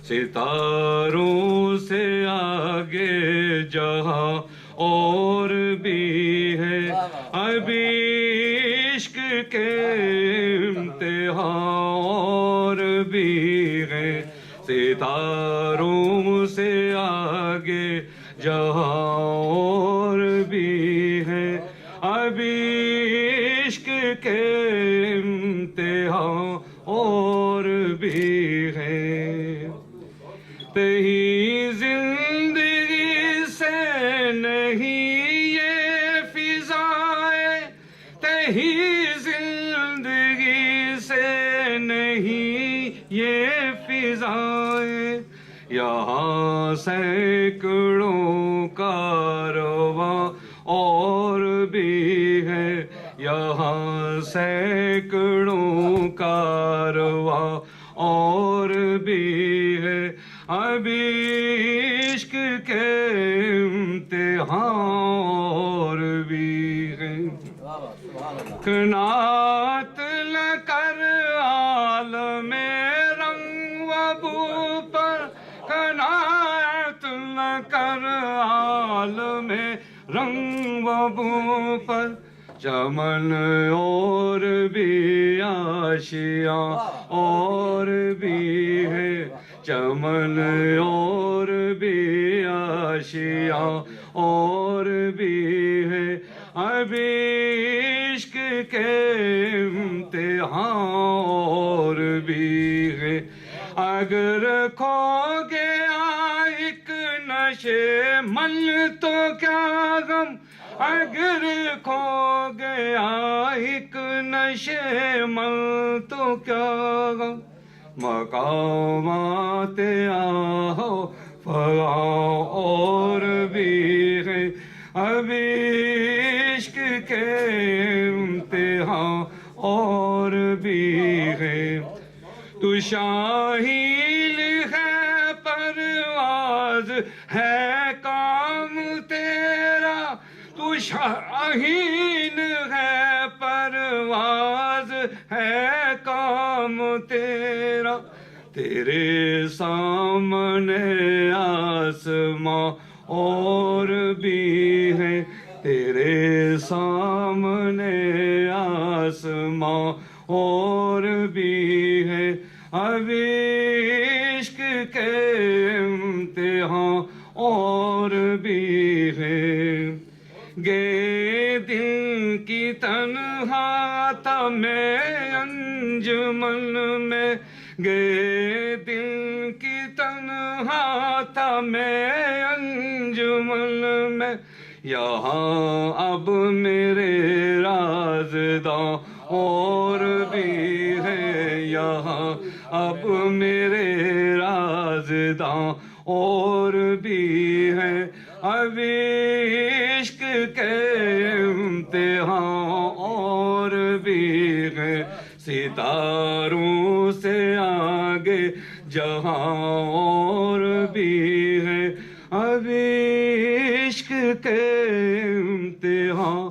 ستاروں سے آگے جہاں اور بھی ہے، ابھی عشق کے امتحان اور بھی ہے۔ ستاروں سے آگے جہاں اور بھی ہے، ابھی عشق کے امتحان اور بھی ہے۔ تہی زندگی سے نہیں یہ فضائے، تہی زندگی سے نہیں یہ فضائے، یہاں سینکڑوں کارواں اور بھی ہے، یہاں سینکڑوں کارواں اور بھی ہے، ابھی عشق کے امتحان اور بھی ہے۔ قناعت نہ کر عالم رنگ و بو پر، قناعت نہ کر عالم رنگ و بو پر، چمن اور بھی آشیاں اور بھی ہے، چمن اور بھی آشیاں اور بھی ہے، ابھی عشق کے امتحان اور بھی ہے۔ اگر کھو گیا ایک نشے من تو کیا غم، اگر کھو گیا ایک نشے من تو کیا غم، مقامات آہو فغاں اور بھی ہے، ابھی عشق کے امتحان اور بھی ہے۔ تو شاہین ہے پرواز ہے کام تیرا، تو شاہین ہے پرواز ہے کام تیرا، تیرے سامنے آسماں اور بھی ہے، تیرے سامنے آسماں اور بھی ہے، ابھی عشق کے امتحان اور بھی ہے۔ گئے دل کی تنہا تھا میں انجمن میں، گئے دل کی تنہا تھا میں انجمن میں، یہاں اب میرے رازداں اور بھی ہے، یہاں اب میرے رازداں اور بھی ہے، ابھی عشق کے امتحان اور بھی ہے۔ ستاروں سے آگے جہاں اور بھی ہے، ابھی عشق کے امتحان